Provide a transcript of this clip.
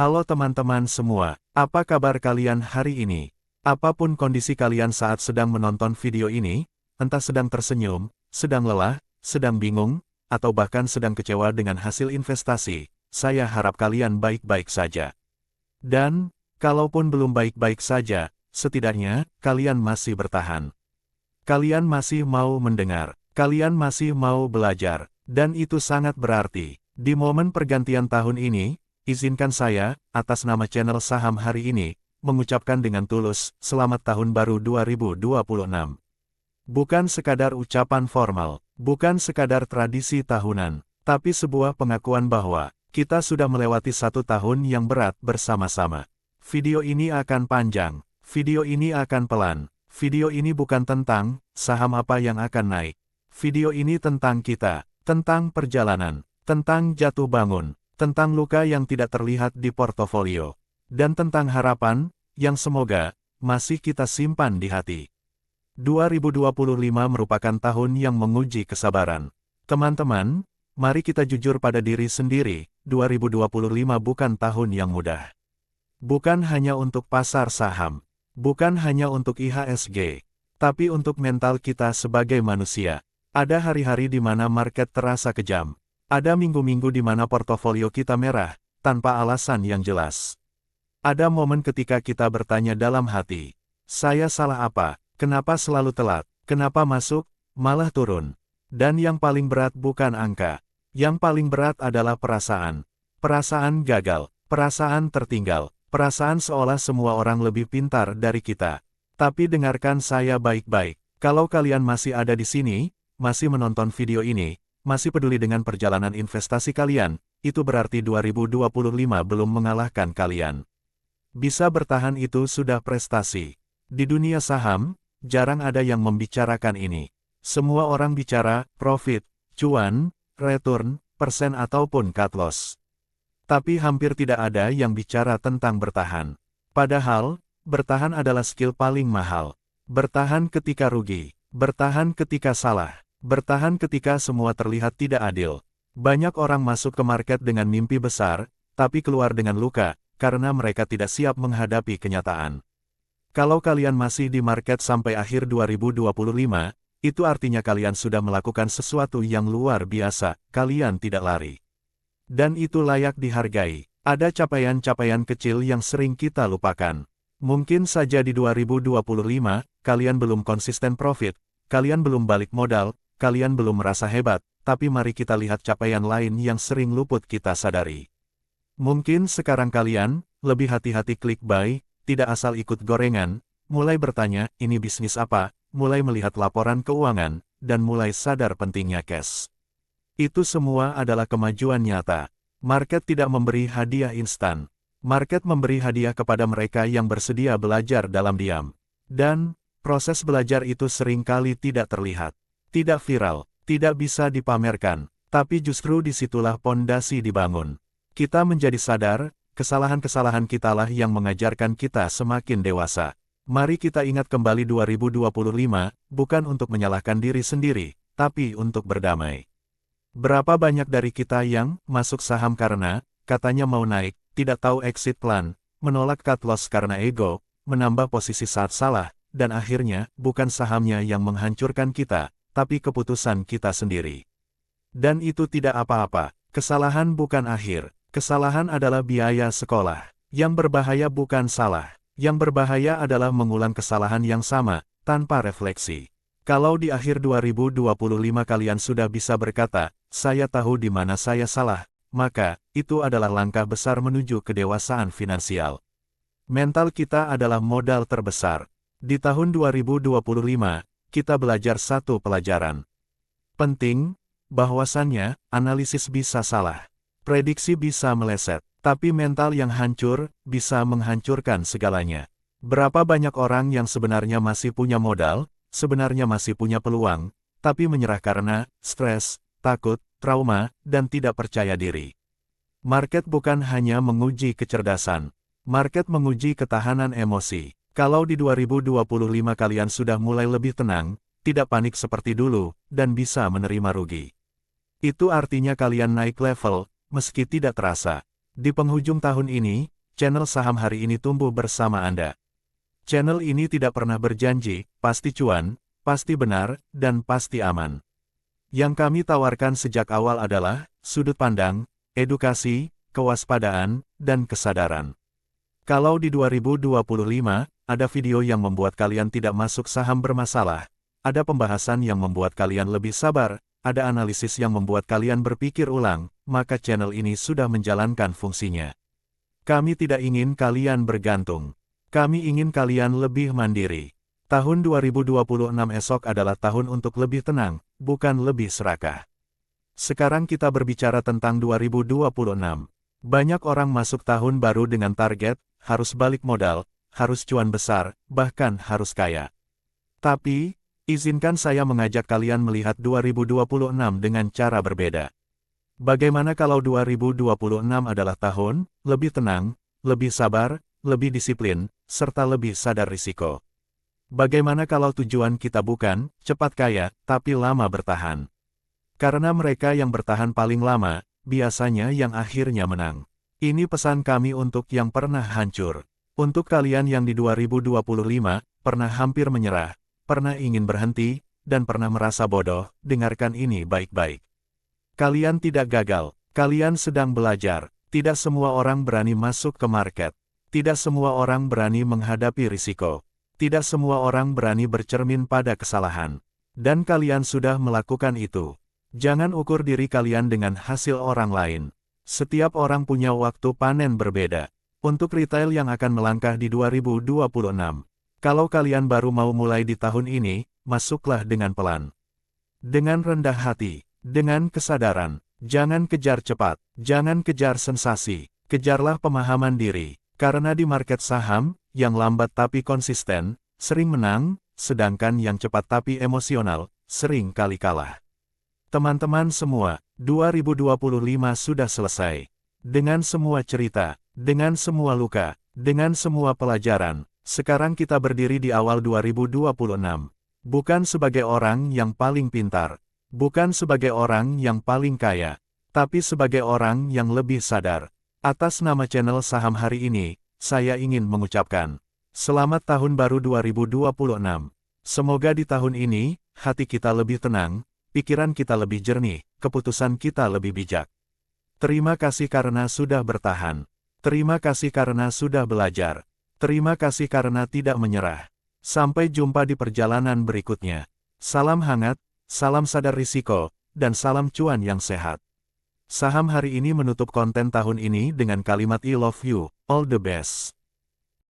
Halo teman-teman semua, apa kabar kalian hari ini? Apapun kondisi kalian saat sedang menonton video ini, entah sedang tersenyum, sedang lelah, sedang bingung, atau bahkan sedang kecewa dengan hasil investasi, saya harap kalian baik-baik saja. Dan, kalaupun belum baik-baik saja, setidaknya, kalian masih bertahan. Kalian masih mau mendengar, kalian masih mau belajar, dan itu sangat berarti. Di momen pergantian tahun ini, izinkan saya, atas nama channel Saham Hari Ini, mengucapkan dengan tulus, selamat tahun baru 2026. Bukan sekadar ucapan formal, bukan sekadar tradisi tahunan, tapi sebuah pengakuan bahwa, kita sudah melewati satu tahun yang berat bersama-sama. Video ini akan panjang, video ini akan pelan, video ini bukan tentang, saham apa yang akan naik. Video ini tentang kita, tentang perjalanan, tentang jatuh bangun, tentang luka yang tidak terlihat di portofolio, dan tentang harapan, yang semoga, masih kita simpan di hati. 2025 merupakan tahun yang menguji kesabaran. Teman-teman, mari kita jujur pada diri sendiri, 2025 bukan tahun yang mudah. Bukan hanya untuk pasar saham, bukan hanya untuk IHSG, tapi untuk mental kita sebagai manusia. Ada hari-hari di mana market terasa kejam. Ada minggu-minggu di mana portofolio kita merah, tanpa alasan yang jelas. Ada momen ketika kita bertanya dalam hati, saya salah apa, kenapa selalu telat, kenapa masuk, malah turun. Dan yang paling berat bukan angka, yang paling berat adalah perasaan. Perasaan gagal, perasaan tertinggal, perasaan seolah semua orang lebih pintar dari kita. Tapi dengarkan saya baik-baik, kalau kalian masih ada di sini, masih menonton video ini, masih peduli dengan perjalanan investasi kalian, itu berarti 2025 belum mengalahkan kalian. Bisa bertahan itu sudah prestasi. Di dunia saham, jarang ada yang membicarakan ini. Semua orang bicara, profit, cuan, return, persen ataupun cut loss. Tapi hampir tidak ada yang bicara tentang bertahan. Padahal, bertahan adalah skill paling mahal. Bertahan ketika rugi, bertahan ketika salah. Bertahan ketika semua terlihat tidak adil. Banyak orang masuk ke market dengan mimpi besar, tapi keluar dengan luka, karena mereka tidak siap menghadapi kenyataan. Kalau kalian masih di market sampai akhir 2025, itu artinya kalian sudah melakukan sesuatu yang luar biasa, kalian tidak lari. Dan itu layak dihargai. Ada capaian-capaian kecil yang sering kita lupakan. Mungkin saja di 2025, kalian belum konsisten profit, kalian belum balik modal, kalian belum merasa hebat, tapi mari kita lihat capaian lain yang sering luput kita sadari. Mungkin sekarang kalian, lebih hati-hati klik buy, tidak asal ikut gorengan, mulai bertanya, ini bisnis apa, mulai melihat laporan keuangan, dan mulai sadar pentingnya cash. Itu semua adalah kemajuan nyata. Market tidak memberi hadiah instan. Market memberi hadiah kepada mereka yang bersedia belajar dalam diam. Dan, proses belajar itu seringkali tidak terlihat. Tidak viral, tidak bisa dipamerkan, tapi justru disitulah pondasi dibangun. Kita menjadi sadar, kesalahan-kesalahan kitalah yang mengajarkan kita semakin dewasa. Mari kita ingat kembali 2025, bukan untuk menyalahkan diri sendiri, tapi untuk berdamai. Berapa banyak dari kita yang masuk saham karena, katanya mau naik, tidak tahu exit plan, menolak cut loss karena ego, menambah posisi saat salah, dan akhirnya, bukan sahamnya yang menghancurkan kita, tapi keputusan kita sendiri. Dan itu tidak apa-apa, kesalahan bukan akhir, kesalahan adalah biaya sekolah. Yang berbahaya bukan salah, yang berbahaya adalah mengulang kesalahan yang sama, tanpa refleksi. Kalau di akhir 2025 kalian sudah bisa berkata, saya tahu di mana saya salah, maka, itu adalah langkah besar menuju kedewasaan finansial. Mental kita adalah modal terbesar. Di tahun 2025, kita belajar satu pelajaran penting, bahwasannya, analisis bisa salah, prediksi bisa meleset, tapi mental yang hancur, bisa menghancurkan segalanya. Berapa banyak orang yang sebenarnya masih punya modal, sebenarnya masih punya peluang, tapi menyerah karena, stres, takut, trauma, dan tidak percaya diri. Market bukan hanya menguji kecerdasan, market menguji ketahanan emosi. Kalau di 2025 kalian sudah mulai lebih tenang, tidak panik seperti dulu, dan bisa menerima rugi. Itu artinya kalian naik level, meski tidak terasa. Di penghujung tahun ini, channel saham hari ini tumbuh bersama Anda. Channel ini tidak pernah berjanji, pasti cuan, pasti benar, dan pasti aman. Yang kami tawarkan sejak awal adalah sudut pandang, edukasi, kewaspadaan, dan kesadaran. Kalau di 2025, ada video yang membuat kalian tidak masuk saham bermasalah, ada pembahasan yang membuat kalian lebih sabar, ada analisis yang membuat kalian berpikir ulang, maka channel ini sudah menjalankan fungsinya. Kami tidak ingin kalian bergantung. Kami ingin kalian lebih mandiri. Tahun 2026 esok adalah tahun untuk lebih tenang, bukan lebih serakah. Sekarang kita berbicara tentang 2026. Banyak orang masuk tahun baru dengan target, harus balik modal, harus cuan besar, bahkan harus kaya. Tapi, izinkan saya mengajak kalian melihat 2026 dengan cara berbeda. Bagaimana kalau 2026 adalah tahun lebih tenang, lebih sabar, lebih disiplin, serta lebih sadar risiko? Bagaimana kalau tujuan kita bukan cepat kaya, tapi lama bertahan? Karena mereka yang bertahan paling lama, biasanya yang akhirnya menang. Ini pesan kami untuk yang pernah hancur. Untuk kalian yang di 2025, pernah hampir menyerah, pernah ingin berhenti, dan pernah merasa bodoh, dengarkan ini baik-baik. Kalian tidak gagal, kalian sedang belajar. Tidak semua orang berani masuk ke market. Tidak semua orang berani menghadapi risiko. Tidak semua orang berani bercermin pada kesalahan. Dan kalian sudah melakukan itu. Jangan ukur diri kalian dengan hasil orang lain. Setiap orang punya waktu panen berbeda. Untuk retail yang akan melangkah di 2026. Kalau kalian baru mau mulai di tahun ini, masuklah dengan pelan. Dengan rendah hati, dengan kesadaran. Jangan kejar cepat, jangan kejar sensasi, kejarlah pemahaman diri. Karena di market saham, yang lambat tapi konsisten, sering menang, sedangkan yang cepat tapi emosional, sering kali kalah. Teman-teman semua, 2025 sudah selesai. Dengan semua cerita, dengan semua luka, dengan semua pelajaran, sekarang kita berdiri di awal 2026. Bukan sebagai orang yang paling pintar, bukan sebagai orang yang paling kaya, tapi sebagai orang yang lebih sadar. Atas nama channel saham hari ini, saya ingin mengucapkan, selamat tahun baru 2026. Semoga di tahun ini, hati kita lebih tenang, pikiran kita lebih jernih, keputusan kita lebih bijak. Terima kasih karena sudah bertahan. Terima kasih karena sudah belajar. Terima kasih karena tidak menyerah. Sampai jumpa di perjalanan berikutnya. Salam hangat, salam sadar risiko, dan salam cuan yang sehat. Saham hari ini menutup konten tahun ini dengan kalimat I love you, all the best.